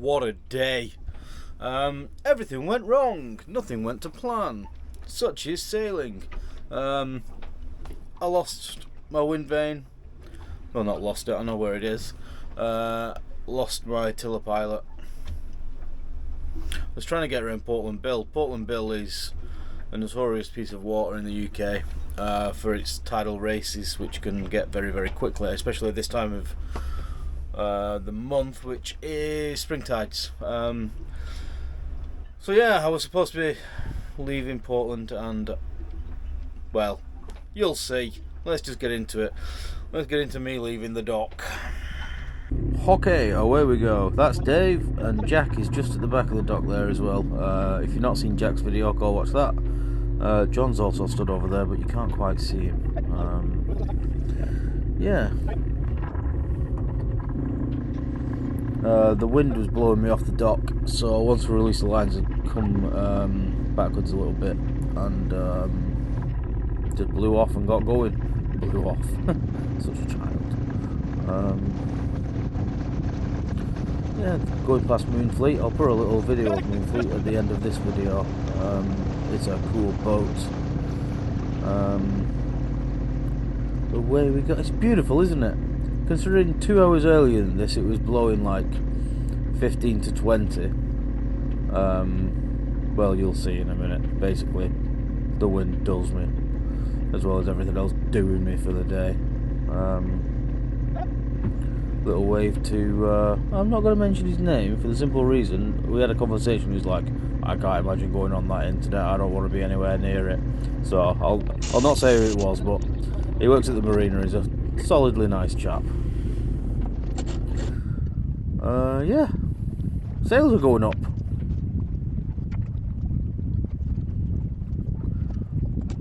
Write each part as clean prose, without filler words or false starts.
what a day. Everything went wrong. Nothing went to plan. Such is sailing. I lost my wind vane. Well, not lost it, I know where it is. Lost my tiller pilot. I was trying to get around Portland Bill. Portland Bill is a notorious piece of water in the UK for its tidal races, which can get very, very quickly, especially this time of the month, which is spring tides. So yeah, I was supposed to be leaving Portland, and well, you'll see. Let's just get into it. Let's get into me leaving the dock. Okay, away we go. That's Dave, and Jack is just at the back of the dock there as well. If you've not seen Jack's video, go watch that. John's also stood over there, but you can't quite see him. Yeah. The wind was blowing me off the dock, so once we released the lines, I'd come backwards a little bit, and just blew off and got going. Blew off. Such a child. Yeah, going past Moonfleet. I'll put a little video of Moonfleet at the end of this video. It's a cool boat. Away we go. It's beautiful, isn't it? Considering 2 hours earlier than this, it was blowing like 15 to 20. Well, you'll see in a minute. Basically, the wind dulls me, as well as everything else doing me for the day. Little wave to, I'm not going to mention his name for the simple reason, we had a conversation. He was like, I can't imagine going on that internet, I don't want to be anywhere near it. So I'll not say who it was, but he works at the marina, he's a solidly nice chap. Yeah, sails are going up.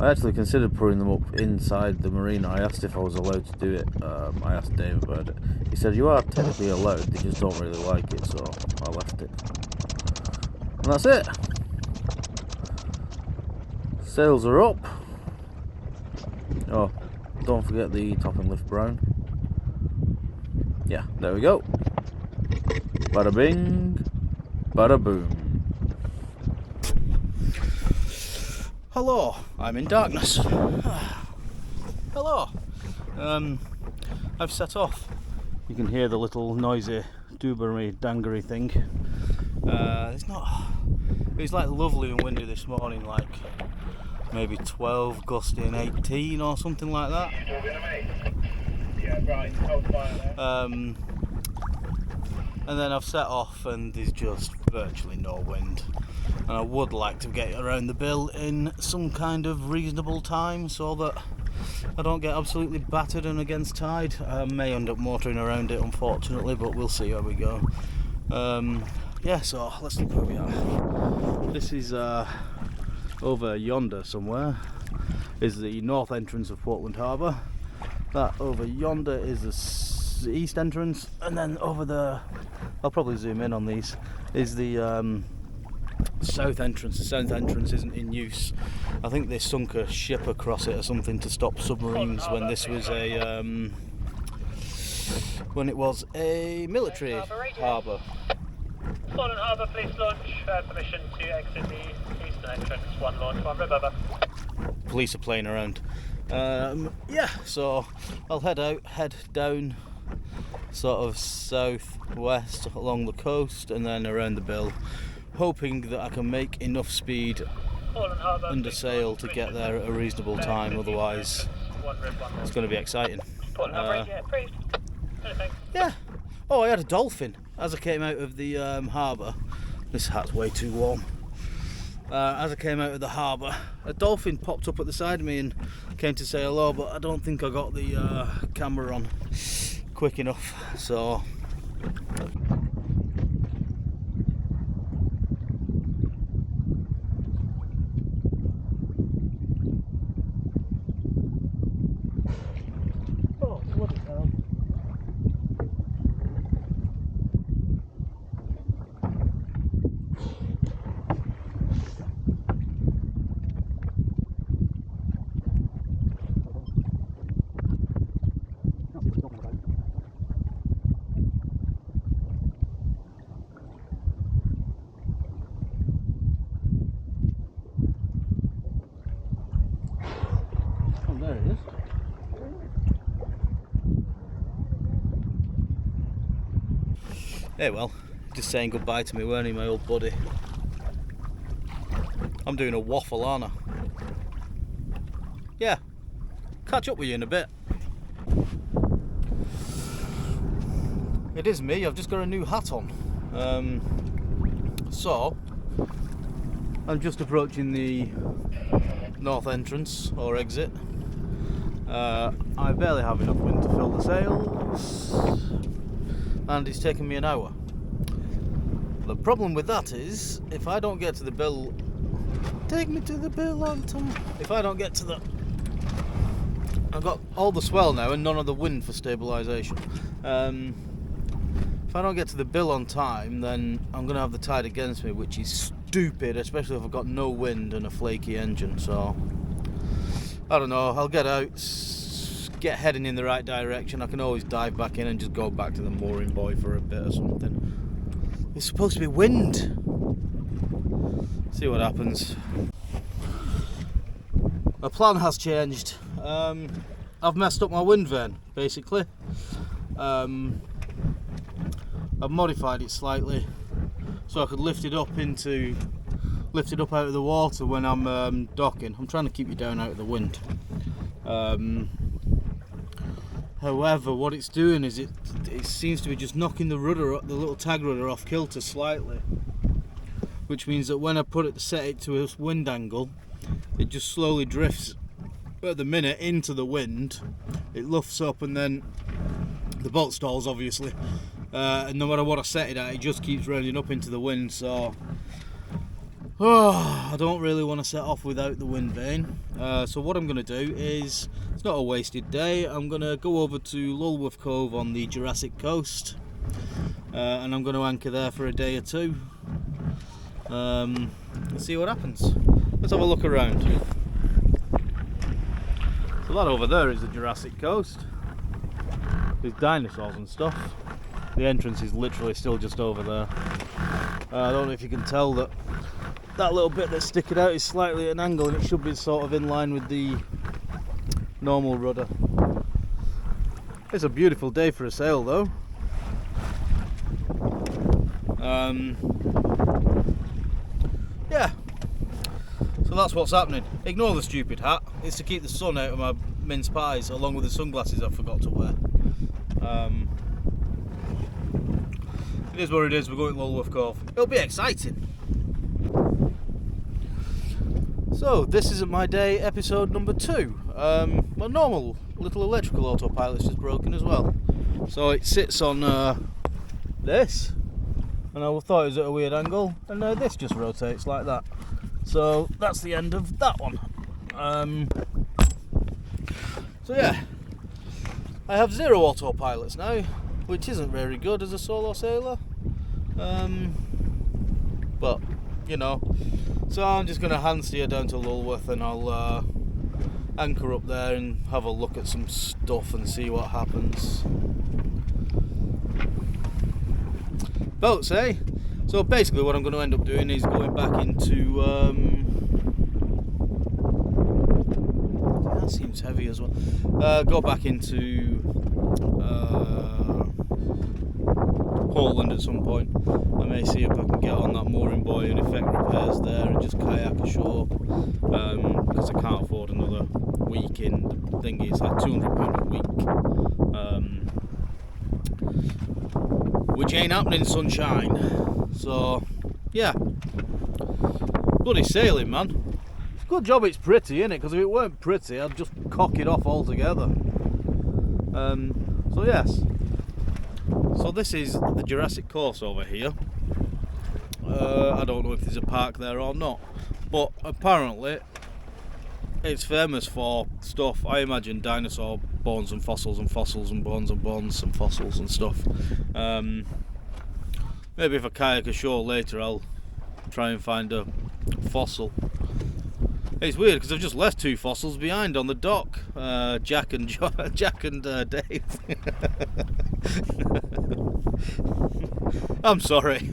I actually considered putting them up inside the marina. I asked if I was allowed to do it. I asked Dave about it. He said you are technically allowed, they just don't really like it, so I left it. And that's it. Sails are up. Oh, don't forget the top and lift brown. Yeah, there we go. Bada bing, bada boom. Hello, I'm in darkness. Hello. I've set off. You can hear the little noisy doobery dangery thing. It's like lovely and windy this morning, like maybe 12 gusting 18 or something like that. Yeah, right. And then I've set off and there's just virtually no wind. And I would like to get around the bill in some kind of reasonable time so that I don't get absolutely battered and against tide. I may end up motoring around it, unfortunately, but we'll see how we go. Yeah, so let's look where we are. This is over yonder somewhere is the north entrance of Portland Harbour. That over yonder is the east entrance, and then over there, I'll probably zoom in on these, is the south entrance. The south entrance isn't in use. I think they sunk a ship across it or something to stop submarines when this was a military harbour. Portland Harbour, please launch. Permission to exit the eastern entrance. One launch, one river. Police are playing around. Yeah, so I'll head down sort of south-west along the coast and then around the bill, hoping that I can make enough speed under sail to get there at a reasonable time. Otherwise it's going to be exciting. Yeah. Oh, I had a dolphin as I came out of the harbour. This hat's way too warm. As I came out of the harbour, a dolphin popped up at the side of me and came to say hello, but I don't think I got the camera on quick enough, so Hey, well, just saying goodbye to me, weren't he, my old buddy? I'm doing a waffle, aren't I? Yeah, catch up with you in a bit. It is me, I've just got a new hat on. So, I'm just approaching the north entrance, or exit. I barely have enough wind to fill the sails, and it's taken me an hour. The problem with that is, if I don't get to the bill... Take me to the bill on time. If I don't get to the... I've got all the swell now and none of the wind for stabilisation. If I don't get to the bill on time, then I'm going to have the tide against me, which is stupid, especially if I've got no wind and a flaky engine. So, I don't know, I'll get out, get heading in the right direction. I can always dive back in and just go back to the mooring buoy for a bit or something. It's supposed to be wind. See what happens. My plan has changed. I've messed up my wind vane, basically. I've modified it slightly so I could lift it up out of the water when I'm docking. I'm trying to keep you down out of the wind. However, what it's doing is it seems to be just knocking the little tag rudder off kilter slightly, which means that when I set it to a wind angle, it just slowly drifts at the minute into the wind. It luffs up and then the boat stalls, obviously. And no matter what I set it at, it just keeps rounding up into the wind, so I don't really want to set off without the wind vane. So what I'm going to do is, it's not a wasted day, I'm going to go over to Lulworth Cove on the Jurassic coast, and I'm going to anchor there for a day or two. Let's see what happens. Let's have a look around. So that over there is the Jurassic coast. There's dinosaurs and stuff. The entrance is literally still just over there. I don't know if you can tell that little bit that's sticking out is slightly at an angle, and it should be sort of in line with the normal rudder. It's a beautiful day for a sail though. Yeah, so that's what's happening. Ignore the stupid hat, it's to keep the sun out of my mince pies, along with the sunglasses I forgot to wear. It is what it is, we're going to Lulworth Cove. It'll be exciting. So, this isn't my day, episode number 2. My normal little electrical autopilot's just broken as well. So it sits on this, and I thought it was at a weird angle, and this just rotates like that. So that's the end of that one. So yeah, I have 0 autopilots now, which isn't very good as a solo sailor. But, you know, so I'm just going to hand steer down to Lulworth, and I'll anchor up there and have a look at some stuff and see what happens. Boats, eh? So basically what I'm going to end up doing is going back into that seems heavy as well. Go back into Portland at some point. I may see if I can get on that mooring buoy and effect repairs there and just kayak ashore, because I can't afford another week in. The thing is, like £200 a week, which ain't happening, sunshine. So yeah, bloody sailing, man. Good job it's pretty, innit? Because if it weren't pretty, I'd just cock it off altogether. So yes, so this is the Jurassic course over here. I don't know if there's a park there or not, but apparently it's famous for stuff. I imagine dinosaur bones and fossils and fossils and bones and bones and fossils and stuff. Maybe if I kayak ashore later, I'll try and find a fossil. It's weird because I've just left 2 fossils behind on the dock. Jack and Dave. I'm sorry.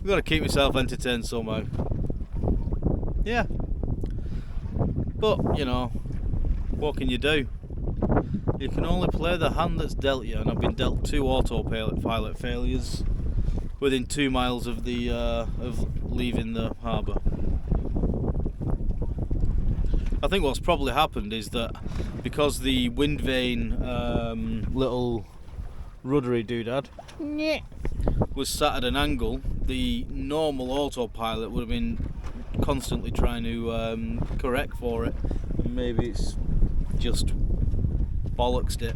I've got to keep myself entertained somehow. Yeah. But, you know, what can you do? you can only play the hand that's dealt you, and I've been dealt 2 autopilot failures within 2 miles of the of leaving the harbour. I think what's probably happened is that because the wind-vane little ruddery doodad was sat at an angle, the normal autopilot would have been constantly trying to correct for it. Maybe it's just bollocksed it.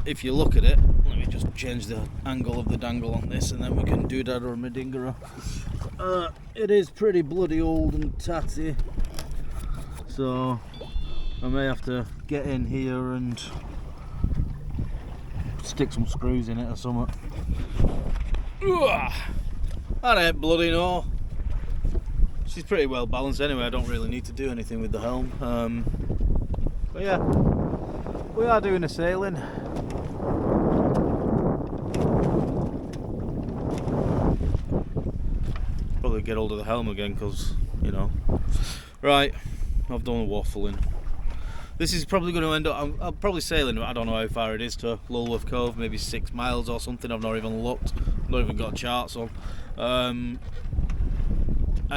If you look at it, let me just change the angle of the dangle on this, and then we can doodad or medingera. It is pretty bloody old and tatty, so I may have to get in here and stick some screws in it or something. That ain't bloody no. She's pretty well balanced anyway, I don't really need to do anything with the helm. But yeah, we are doing a sailing. Probably get hold of the helm again because, you know. Right, I've done waffling. This is probably going to end up, I'm probably sailing, I don't know how far it is to Lulworth Cove, maybe 6 miles or something. I've not even looked, not even got charts on. And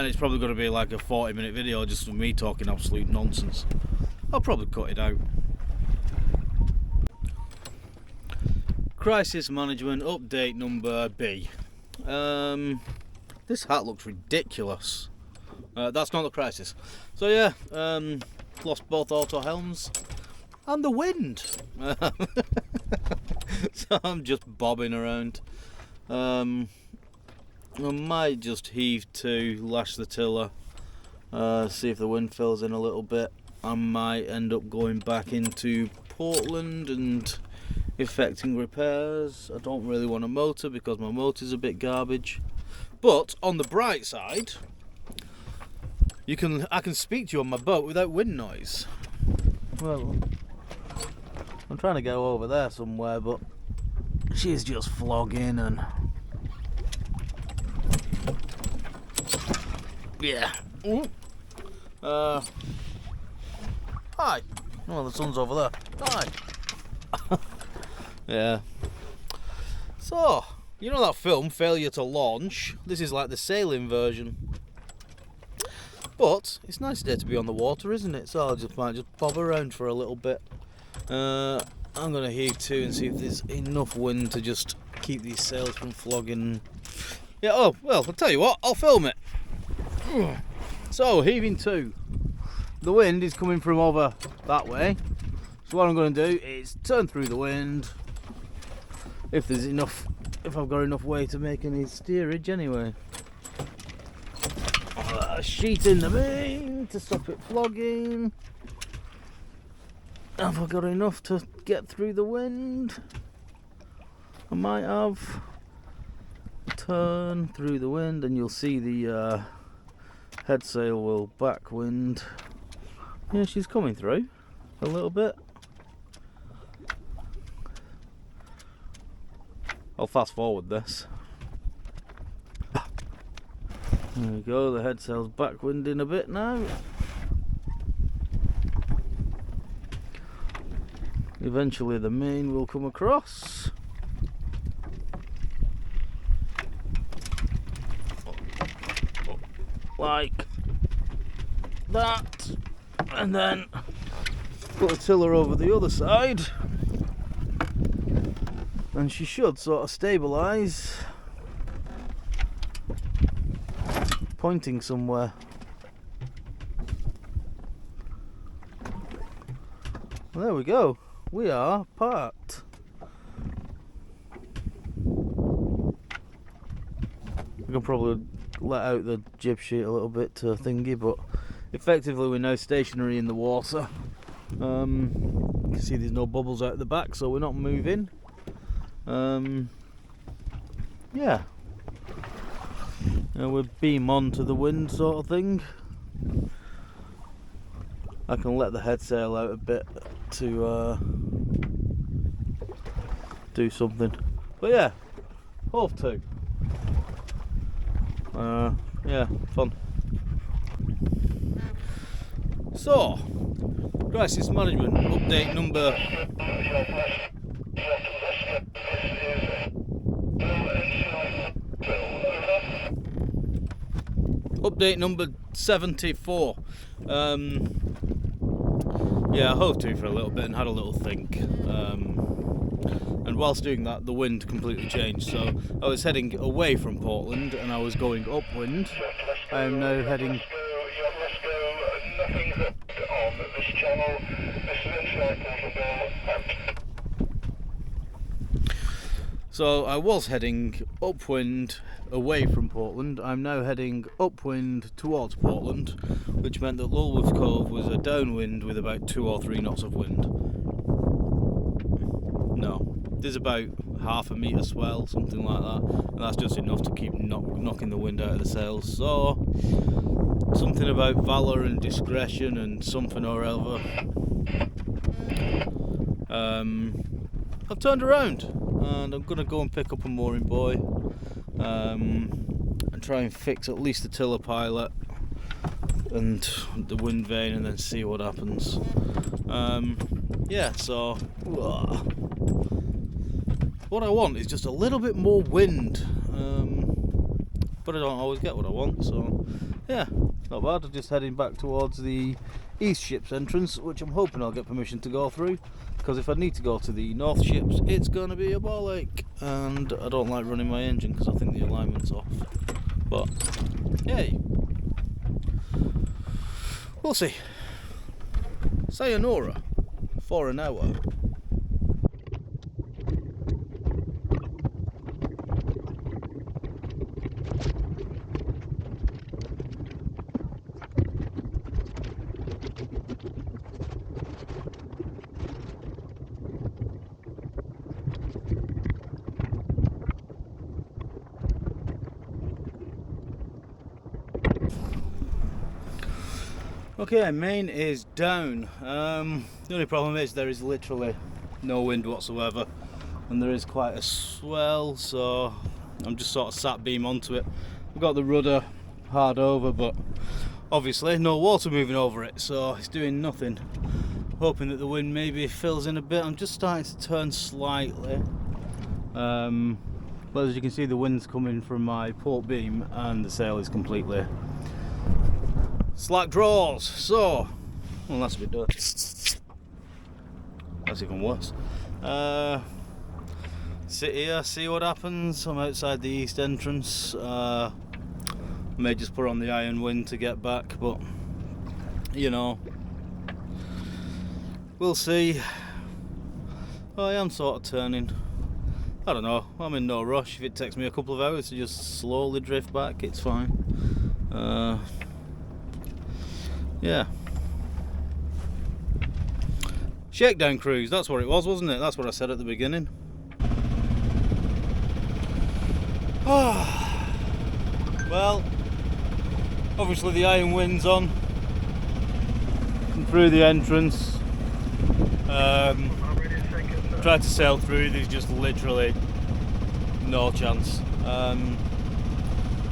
it's probably going to be like a 40-minute video just of me talking absolute nonsense. I'll probably cut it out. Crisis management update number B. This hat looks ridiculous. That's not the crisis. So yeah, lost both auto helms and the wind. So I'm just bobbing around. I might just heave to, lash the tiller, see if the wind fills in a little bit. I might end up going back into Portland and effecting repairs. I don't really want a motor because my motor's a bit garbage. But on the bright side, I can speak to you on my boat without wind noise. Well, I'm trying to go over there somewhere, but she's just flogging and yeah. Hi. Oh, the sun's over there. Hi. Yeah. So, you know that film, Failure to Launch? This is like the sailing version. But it's a nice day to be on the water, isn't it? So I might just bob around for a little bit. I'm going to heave to and see if there's enough wind to just keep these sails from flogging. Yeah, oh, well, I'll tell you what, I'll film it. So, heaving to. The wind is coming from over that way. So what I'm going to do is turn through the wind. If there's enough, if I've got enough way to make any steerage anyway. A sheet in the main to stop it flogging. Have I got enough to get through the wind? I might have. Turn through the wind and you'll see the head sail will backwind. Yeah, she's coming through a little bit. I'll fast forward this. There we go, the head sail's backwinding a bit now. Eventually the main will come across. Like that. And then put the tiller over the other side. And she should sort of stabilise. Pointing somewhere. Well, there we go. We are parked. We can probably let out the jib sheet a little bit to thingy, but effectively we're now stationary in the water. You can see there's no bubbles out the back, so we're not moving. Yeah. We're beam on to the wind sort of thing. I can let the head sail out a bit to do something. But yeah, hove to. Yeah, fun. So, crisis management update number. Update number 74. Yeah, I hove to for a little bit and had a little think. And whilst doing that, the wind completely changed. So I was heading away from Portland and I was going upwind. I am now heading. So I was heading upwind away from Portland. I'm now heading upwind towards Portland, which meant that Lulworth Cove was a downwind with about 2 or 3 knots of wind. No, there's about half a metre swell, something like that, and that's just enough to keep knocking the wind out of the sails. So something about valour and discretion and something or other. I've turned around and I'm going to go and pick up a mooring buoy and try and fix at least the tiller pilot and the wind vane and then see what happens. Yeah, so what I want is just a little bit more wind, but I don't always get what I want, so yeah, not bad. I'm just heading back towards the east ship's entrance, which I'm hoping I'll get permission to go through, because if I need to go to the north ships it's going to be a ball ache, and I don't like running my engine because I think the alignment's off. But yay, we'll see. Sayonara for an hour. Okay, main is down. The only problem is there is literally no wind whatsoever, and there is quite a swell, so I'm just sort of sat beam onto it. I've got the rudder hard over, but obviously no water moving over it, so it's doing nothing. Hoping that the wind maybe fills in a bit. I'm just starting to turn slightly, but as you can see the wind's coming from my port beam and the sail is completely slack draws, so well, that's a bit dirty. That's even worse. Sit here, see what happens. I'm outside the east entrance. I may just put on the iron wind to get back, but you know, we'll see. I am sort of turning. I don't know, I'm in no rush. If it takes me a couple of hours to just slowly drift back, it's fine. Yeah. Shakedown cruise, that's what it was, wasn't it? That's what I said at the beginning. Well, obviously the iron wind's on and through the entrance. Tried to sail through, there's just literally no chance.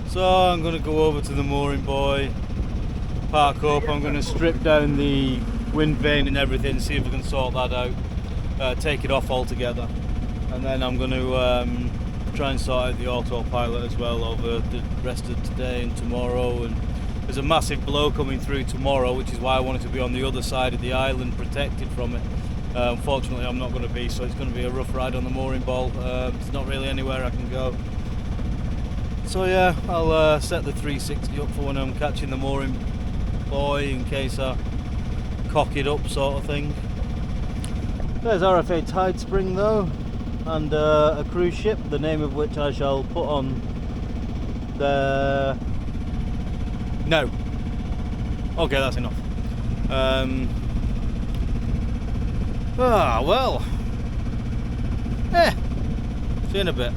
So I'm going to go over to the mooring buoy, park up. I'm going to strip down the wind vane and everything, see if we can sort that out, take it off altogether, and then I'm going to try and sort out the autopilot as well over the rest of today and tomorrow. And there's a massive blow coming through tomorrow, which is why I wanted to be on the other side of the island, protected from it. Unfortunately I'm not going to be, so it's going to be a rough ride on the mooring ball. There's not really anywhere I can go. So yeah, I'll set the 360 up for when I'm catching the mooring buoy, in case I cock it up, sort of thing. There's RFA Tide Spring though, and a cruise ship, the name of which I shall put on the... No. Okay, that's enough. Well. See you in a bit.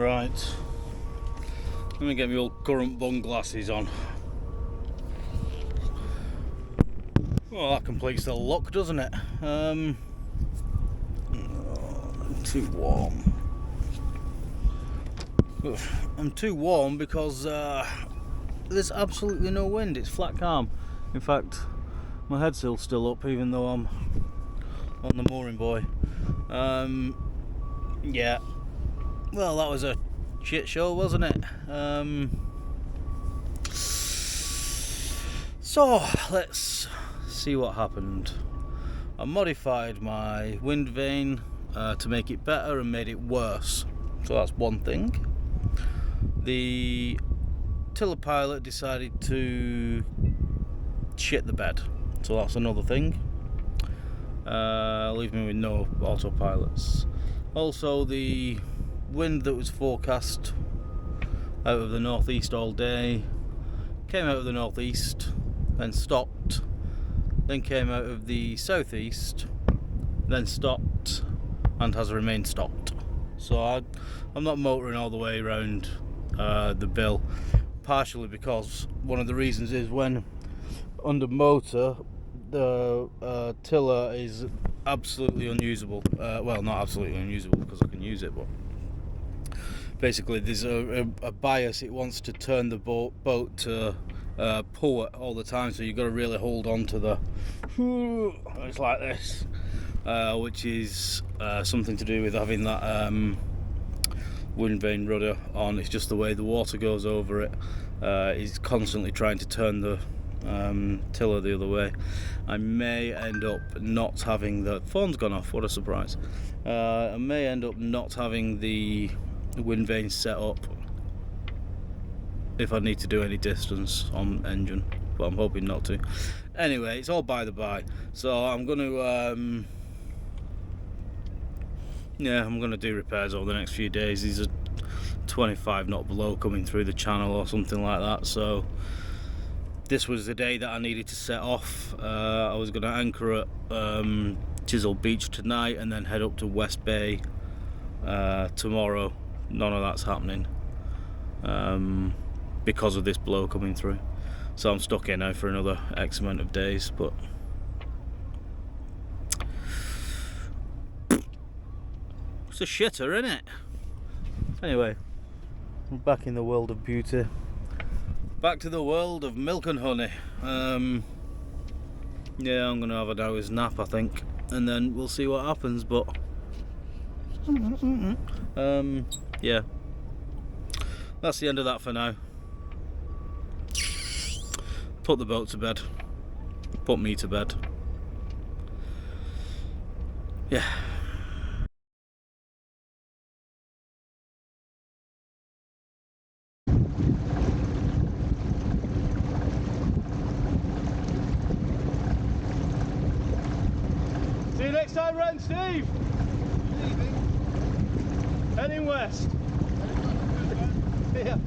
Right. Let me get my old current bung glasses on. Well, that completes the look, doesn't it? Too warm. I'm too warm because there's absolutely no wind. It's flat calm. In fact, my headsail's still up even though I'm on the mooring buoy. Yeah. Well, that was a shit show, wasn't it? So let's see what happened. I modified my wind vane to make it better and made it worse. So that's one thing. The tiller pilot decided to shit the bed. So that's another thing. Leave me with no autopilots. Also, the wind that was forecast out of the northeast all day came out of the northeast, then stopped, then came out of the southeast, then stopped, and has remained stopped. So I'm not motoring all the way around the bill, partially because one of the reasons is when under motor the tiller is absolutely unusable. Well, not absolutely unusable because I can use it, but basically there's a bias. It wants to turn the boat to port all the time, so you've got to really hold on to the it's like this, which is something to do with having that wind vane rudder on. It's just the way the water goes over it. It's constantly trying to turn the tiller the other way. I may end up not having the phone's gone off. What a surprise. I may end up not having the wind vane set up if I need to do any distance on engine, but I'm hoping not to. Anyway, it's all by the by. So I'm going to I'm going to do repairs over the next few days. These are 25 knot below coming through the channel or something like that, so this was the day that I needed to set off. I was going to anchor at Chisel Beach tonight and then head up to West Bay tomorrow. None of that's happening because of this blow coming through, so I'm stuck here now for another X amount of days. But it's a shitter, isn't it? Anyway, I'm back in the world of beauty, back to the world of milk and honey. Yeah, I'm gonna have an hour's nap, I think, and then we'll see what happens. But yeah, that's the end of that for now. Put the boat to bed, put me to bed. Yeah. See you next time, Ren, Steve. Heading west. Yeah.